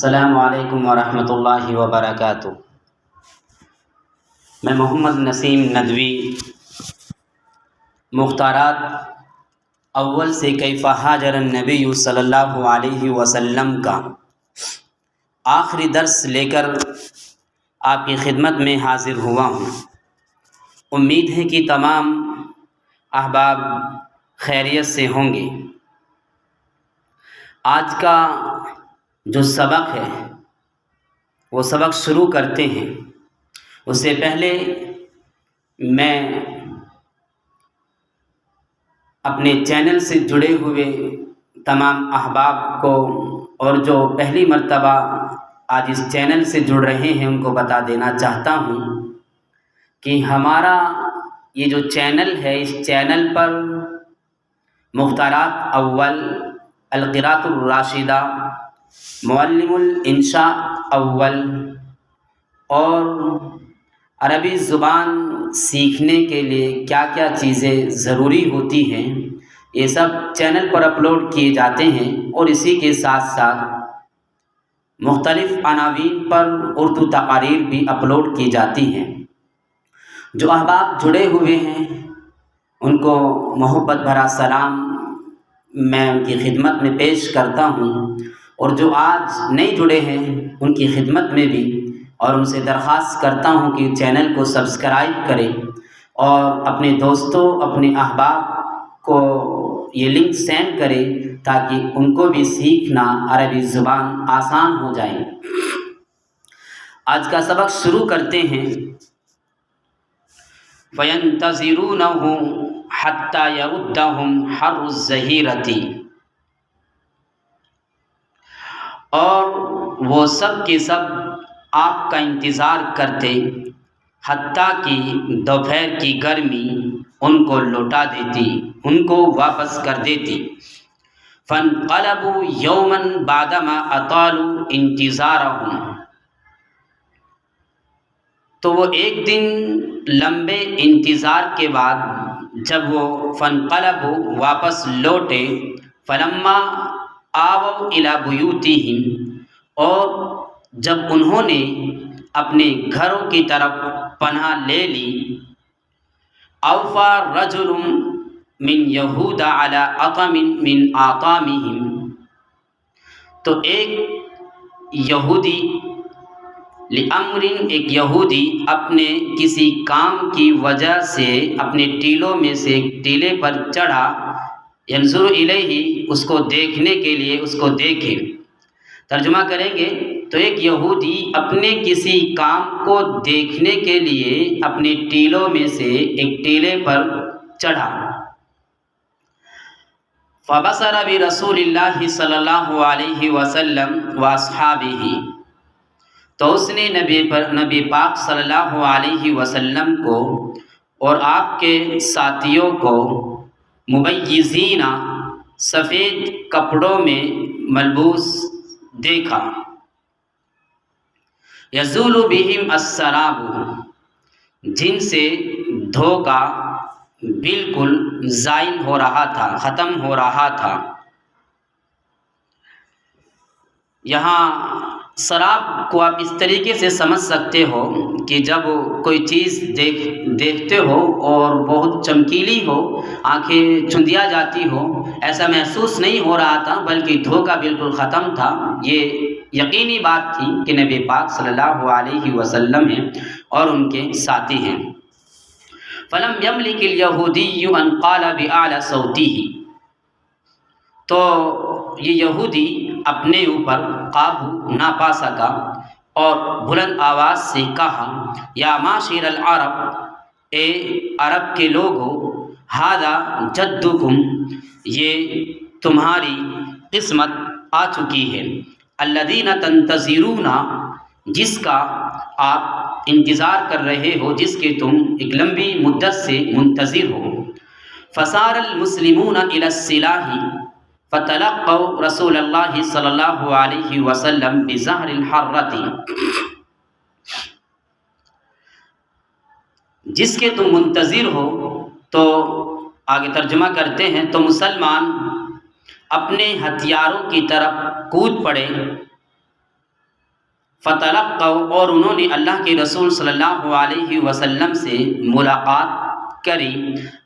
السلام علیکم ورحمۃ اللہ وبرکاتہ۔ میں محمد نسیم ندوی مختارات اول سے کیف حاجر النبی صلی اللہ علیہ وسلم کا آخری درس لے کر آپ کی خدمت میں حاضر ہوا ہوں۔ امید ہے کہ تمام احباب خیریت سے ہوں گے۔ آج کا جو سبق ہے وہ سبق شروع کرتے ہیں۔ اس سے پہلے میں اپنے چینل سے جڑے ہوئے تمام احباب کو اور جو پہلی مرتبہ آج اس چینل سے جڑ رہے ہیں ان کو بتا دینا چاہتا ہوں کہ ہمارا یہ جو چینل ہے، اس چینل پر مختارات اول، القراءۃ الراشدہ، معلم الانشاء اول اور عربی زبان سیکھنے کے لیے کیا کیا چیزیں ضروری ہوتی ہیں، یہ سب چینل پر اپلوڈ کیے جاتے ہیں۔ اور اسی کے ساتھ ساتھ مختلف عناوین پر اردو تقاریر بھی اپلوڈ کی جاتی ہیں۔ جو احباب جڑے ہوئے ہیں ان کو محبت بھرا سلام میں ان کی خدمت میں پیش کرتا ہوں، اور جو آج نہیں جڑے ہیں ان کی خدمت میں بھی اور ان سے درخواست کرتا ہوں کہ چینل کو سبسکرائب کریں اور اپنے دوستوں، اپنے احباب کو یہ لنک سینڈ کریں تاکہ ان کو بھی سیکھنا عربی زبان آسان ہو جائے۔ آج کا سبق شروع کرتے ہیں۔ فَيَنْتَظِرُونَهُ حَتَّى يَرُدَّهُمْ حَرُّ الظَّهِيرَةِ، اور وہ سب کے سب آپ کا انتظار کرتے حتیٰ کہ دوپہر کی گرمی ان کو لوٹا دیتی، ان کو واپس کر دیتی۔ فَانْقَلَبُوا يَوْمًا بَعْدَمَا أَطَالُوا انتظارهم، تو وہ ایک دن لمبے انتظار کے بعد جب وہ فَانْقَلَبُوا واپس لوٹے، فَلَمَّا آوَوْا إِلَى بُيُوتِهِمْ، اور جب انہوں نے اپنے گھروں کی طرف پناہ لے لی، أَوْفَى رَجُلٌ مِّن يَهُودَ عَلَى أَطَمٍ مِّنْ أَطَامِهِمْ، تو ایک یہودی لِأَمْرٍ، ایک یہودی اپنے کسی کام کی وجہ سے اپنے ٹیلوں میں سے ایک ٹیلے پر چڑھا، ينظر الیہ، اس کو دیکھنے کے لیے اس کو دیکھے۔ ترجمہ کریں گے تو ایک یہودی اپنے کسی کام کو دیکھنے کے لیے اپنے ٹیلوں میں سے ایک ٹیلے پر چڑھا۔ فبصر برسول اللہ صلی اللہ علیہ وسلم واصحابہ، تو اس نے نبی پاک صلی اللہ علیہ وسلم کو اور آپ کے ساتھیوں کو مبیضین، سفید کپڑوں میں ملبوس دیکھا۔ یزول بہم السراب، جن سے دھوکا بالکل زائل ہو رہا تھا، ختم ہو رہا تھا۔ یہاں سراب کو آپ اس طریقے سے سمجھ سکتے ہو کہ جب کوئی چیز دیکھتے ہو اور بہت چمکیلی ہو، آنکھیں چندیا جاتی ہو، ایسا محسوس نہیں ہو رہا تھا بلکہ دھوکا بالکل ختم تھا۔ یہ یقینی بات تھی کہ نبی پاک صلی اللہ علیہ وسلم ہیں اور ان کے ساتھی ہیں۔ فَلَمْ يَمْلِكِ الْيَهُودِيُّ أَنْ قَالَ بِأَعْلَى صَوْتِهِ، تو یہ یہودی اپنے اوپر قابو نہ پا سکا اور بلند آواز سے کہا، یا معاشر العرب، اے عرب کے لوگو، ھذا جدکم، یہ تمہاری قسمت آ چکی ہے، الذین تنتظرون، جس کا آپ انتظار کر رہے ہو، جس کے تم ایک لمبی مدت سے منتظر ہو۔ فصار المسلمون الی السلاح فتلقوا رسول اللہ صلی اللہ علیہ وسلم بظہر الحرۃ، جس کے تم منتظر ہو، تو آگے ترجمہ کرتے ہیں، تو مسلمان اپنے ہتھیاروں کی طرف کود پڑے فتلقوا، اور انہوں نے اللہ کے رسول صلی اللہ علیہ وسلم سے ملاقات کری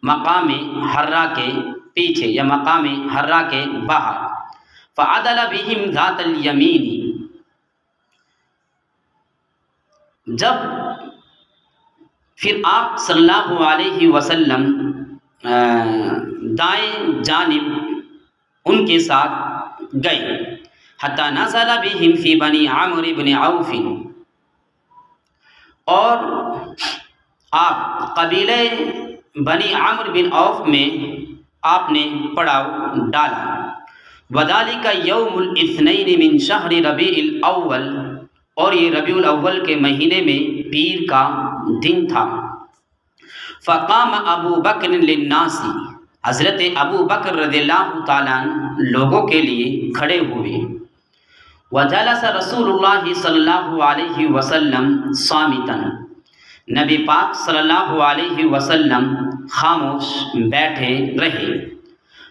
مقام حرا کے پیچھے یا مقام حرا کے باہر. فعدل بهم ذات الیمین، جب پھر آپ صلی اللہ علیہ وسلم دائیں جانب ان کے ساتھ گئے. حتی نزل بهم فی بنی عمرو بن عوف، اور آپ قبیلہ بنی عمرو بن عوف میں آپ نے پڑاؤ ڈالا. وذالک یوم الاثنین من شہر ربیع الاول، اور یہ ربیع الاول کے مہینے میں پیر کا دن تھا. فقام ابو بکر للناس، حضرت ابو بکر رضی اللہ تعالیٰ عنہ لوگوں کے لیے کھڑے ہوئے. وجلس رسول اللہ صلی اللہ علیہ وسلم صامتا، نبی پاک صلی اللہ علیہ وسلم خاموش بیٹھے رہے.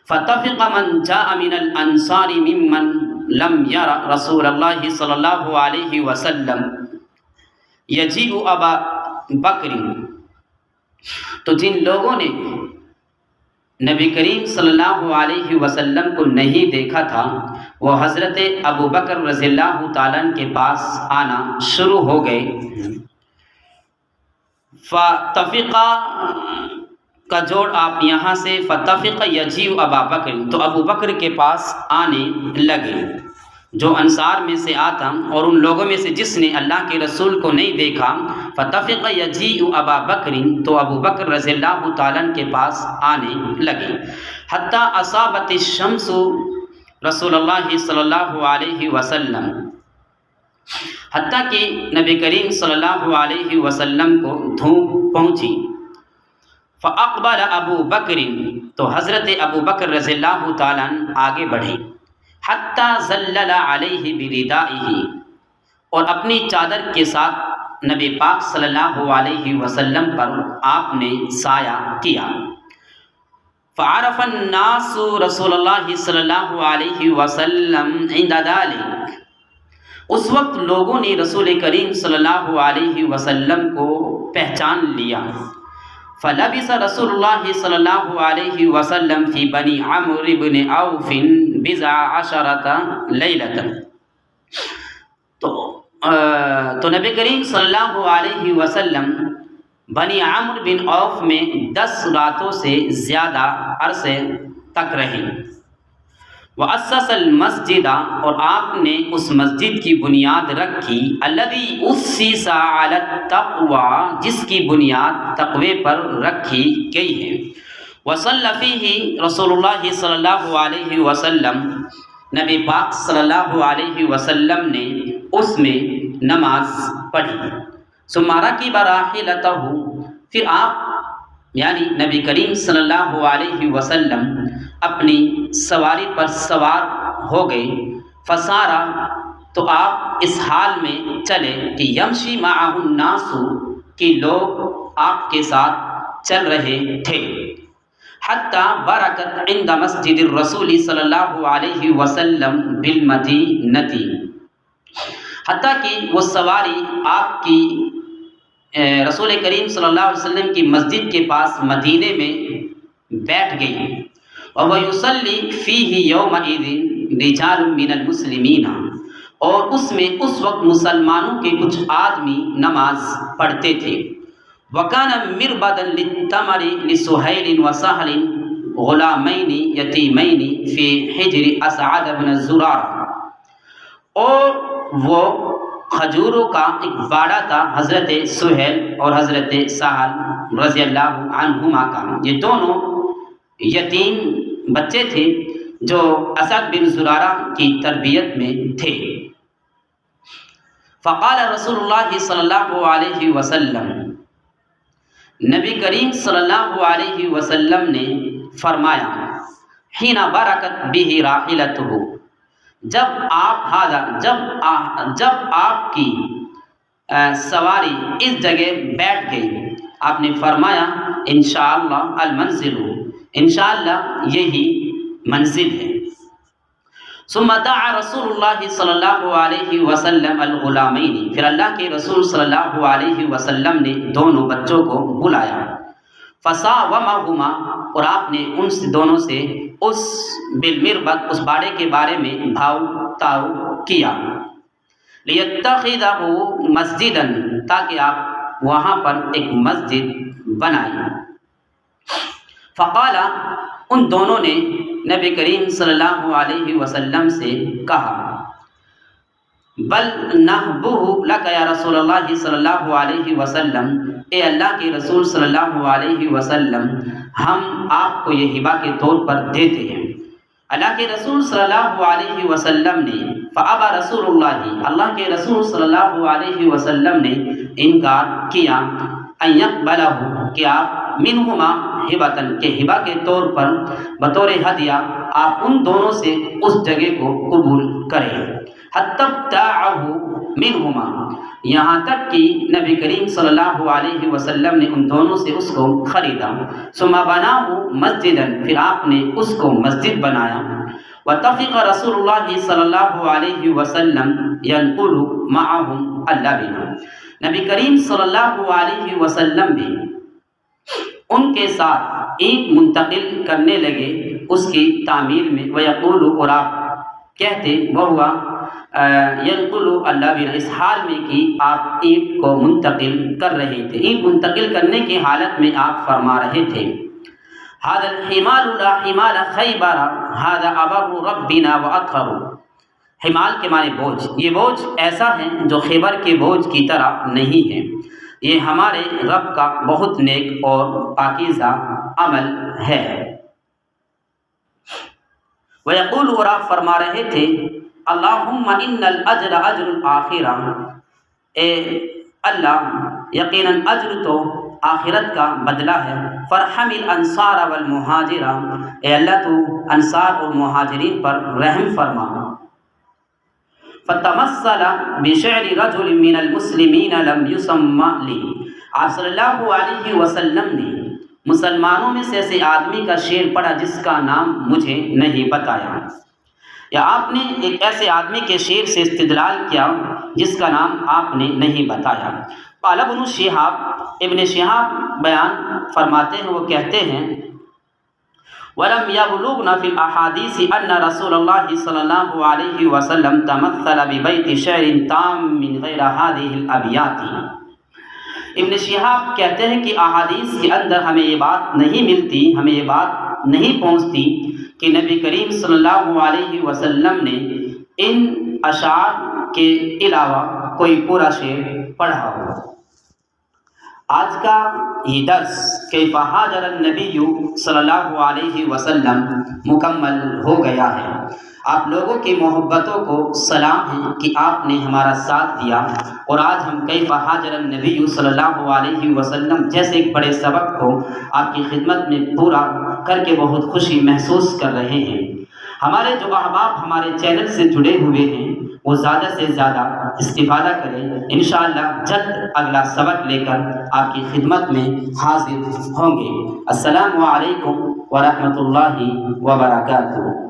فتفق من جاء من الانصار ممن لم ير رسول اللہ صلی اللہ علیہ وسلم یجیء ابا بکر، تو جن لوگوں نے نبی کریم صلی اللہ علیہ وسلم کو نہیں دیکھا تھا وہ حضرت ابو بکر رضی اللہ تعالیٰ عنہ کے پاس آنا شروع ہو گئے. فتفقا کا جوڑ آپ یہاں سے فتفق یجیء ابا بکر، تو ابو بکر کے پاس آنے لگے. جو انصار میں سے آتا اور ان لوگوں میں سے جس نے اللہ کے رسول کو نہیں دیکھا، فتفق یجیء ابا بکر، تو ابو بکر رضی اللہ تعالیٰ عنہ کے پاس آنے لگے. حتی اصابت الشمس رسول اللہ صلی اللہ علیہ وسلم، حتیٰ کہ نبی کریم صلی اللہ علیہ وسلم کو دھوپ پہنچی. فاقبل ابو بکر، تو حضرت ابو بکر رضی اللہ تعالیٰ عنہ آگے بڑھے. حتی ظلل علیہ بردائہ، اور اپنی چادر کے ساتھ نبی پاک صلی اللہ علیہ وسلم پر آپ نے سایہ کیا. فعرف الناس رسول اللہ صلی اللہ علیہ وسلم عند ذلك، اس وقت لوگوں نے رسول کریم صلی اللہ علیہ وسلم کو پہچان لیا. فلبث رسول اللہ صلی اللہ علیہ وسلم فی بنی عمرو بن عوف بضع عشرۃ لیلۃ، تو نبی کریم صلی اللہ علیہ وسلم بنی عمرو بن عوف میں 10 راتوں سے زیادہ عرصے تک رہے. وَأَسَّسَ الْمَسْجِدَ، اور آپ نے اس مسجد کی بنیاد رکھی. الَّذِي أُسِّسَ عَلَى التَّقْوَى، جس کی بنیاد تقوی پر رکھی گئی ہے. وَصَلَّ فِيهِ رسول اللہ صلی اللہ علیہ وسلم، نبی پاک صلی اللہ علیہ وسلم نے اس میں نماز پڑھی. ثم ركب راحلته، پھر آپ یعنی نبی کریم صلی اللہ علیہ وسلم اپنی سواری پر سوار ہو گئے. فسارا، تو آپ اس حال میں چلے کہ یمشی معہ الناس، کہ لوگ آپ کے ساتھ چل رہے تھے. حتی برکت عند مسجد الرسول صلی اللہ علیہ وسلم بالمدینہ، حتیٰ کہ وہ سواری آپ کی رسول کریم صلی اللہ علیہ وسلم کی مسجد کے پاس مدینے میں بیٹھ گئی. وَيُصَلِّي فِيهِ يَوْمَئِذٍ رِجَالٌ مِّنَ الْمُسْلِمِينَ، اور اس میں اس وقت مسلمانوں کے کچھ آدمی نماز پڑھتے تھے. وَكَانَ مِرْبَدًا لِلتَّمَرِ لِسُهَيْلٍ وَسَهْلٍ غُلَامَيْنِ يَتِيمَيْنِ فِي حِجْرِ أَسْعَدَ بْنِ زُرَارَةَ، اور وہ کھجوروں کا ایک باڑا تھا حضرت سہیل اور حضرت سہل رضی اللہ عنہما کا. یہ دونوں یتیم بچے تھے جو اسد بن زرارہ کی تربیت میں تھے. فقال رسول اللہ صلی اللہ علیہ وسلم، نبی کریم صلی اللہ علیہ وسلم نے فرمایا، حین برکت بہ راحلتہ، جب آپ کی سواری اس جگہ بیٹھ گئی، آپ نے فرمایا انشاءاللہ المنزل، انشاءاللہ یہی منزل ہے. ثم دعا رسول اللہ صلی اللہ علیہ وسلم الغلامین، پھر اللہ کے رسول صلی اللہ علیہ وسلم نے دونوں بچوں کو بلایا، فساومہما، اور آپ نے ان دونوں سے اس بالمربد، اس باڑے کے بارے میں بھاؤ تاؤ کیا، لیتخذہ مسجدا، تاکہ آپ وہاں پر ایک مسجد بنائیں۔ فقال، ان دونوں نے نبی کریم صلی اللہ علیہ وسلم سے کہا، بل نہبہ لک یا رسول اللہ صلی اللہ علیہ وسلم، اے اللہ کے رسول صلی اللہ علیہ وسلم، ہم آپ کو یہ ہبہ کے طور پر دیتے ہیں۔ اللہ کے رسول صلی اللہ علیہ وسلم نے، فابى رسول اللہ، اللہ کے رسول صلی اللہ علیہ وسلم نے انکار کیا، ان یقبلہ، کہ آپ منہما ہبۃً، کہ ہبہ کے طور پر بطور ہدیہ آپ ان دونوں سے اس جگہ کو قبول کریں، حتی ابتاعہ منہما، یہاں تک کہ نبی کریم صلی اللہ علیہ وسلم نے ان دونوں سے اس کو خریدا، ثم بناہ مسجدا، پھر آپ نے اس کو مسجد بنایا، واتفق رسول اللہ صلی اللہ علیہ وسلم ینقل معہم اللبن، نبی کریم صلی اللہ علیہ وسلم بھی ان کے ساتھ اینٹ منتقل کرنے لگے اس کی تعمیر میں، ویقول، اور آپ کہتے، وہوا ینقل اللبن، اس حال میں کہ آپ اینٹ کو منتقل کر رہے تھے، اینٹ منتقل کرنے کی حالت میں آپ فرما رہے تھے، ھذا الحمال لا حمال خیبر ھذا ابر ربنا واطہر، حمال کے معنی بوجھ، یہ بوجھ ایسا ہے جو خیبر کے بوجھ کی طرح نہیں ہے، یہ ہمارے رب کا بہت نیک اور پاکیزہ عمل ہے۔ ویقول، اور آپ فرما رہے تھے، اللہم ان الاجر اجر الاخرہ، اے اللہ یقیناً اجر تو آخرت کا بدلہ ہے، فرحم الانصار والمہاجرہ، اے اللہ تو انصار اور مہاجرین پر رحم فرما۔ فتمثل بشعر رجل من المسلمین لم یسمع لی، آپ صلی اللہ علیہ وسلم نے مسلمانوں میں سے ایسے آدمی کا شعر پڑھا جس کا نام مجھے نہیں بتایا، یا آپ نے ایک ایسے آدمی کے شعر سے استدلال کیا جس کا نام آپ نے نہیں بتایا۔ قال ابن شہاب، ابن شہاب بیان فرماتے ہیں، وہ کہتے ہیں، وَلَمْ يَبْلُغْنَا فِي الْأَحَادِيثِ أَنَّ رَسُولَ اللَّهِ صلی اللہ علیہ وسلم تَمَثَّلَ بِبَيْتِ شَعْرٍ تَامٍ غَيْرَ هَذِهِ الْأَبْيَاتِ۔ ابن شہاب کہتے ہیں کہ احادیث کے اندر ہمیں یہ بات نہیں ملتی، ہمیں یہ بات نہیں پہنچتی کہ نبی کریم صلی اللہ علیہ وسلم نے ان اشعار کے علاوہ کوئی پورا شعر پڑھا ہو۔ آج کا یہ درس کیف ہاجر النبی صلی اللہ علیہ وسلم مکمل ہو گیا ہے۔ آپ لوگوں کی محبتوں کو سلام ہے کہ آپ نے ہمارا ساتھ دیا، اور آج ہم کیف ہاجر النبی صلی اللہ علیہ وسلم جیسے ایک بڑے سبق کو آپ کی خدمت میں پورا کر کے بہت خوشی محسوس کر رہے ہیں۔ ہمارے جو احباب ہمارے چینل سے جڑے ہوئے ہیں وہ زیادہ سے زیادہ استفادہ کریں، انشاءاللہ جلد اگلا سبق لے کر آپ کی خدمت میں حاضر ہوں گے۔ السلام علیکم ورحمۃ اللہ وبرکاتہ۔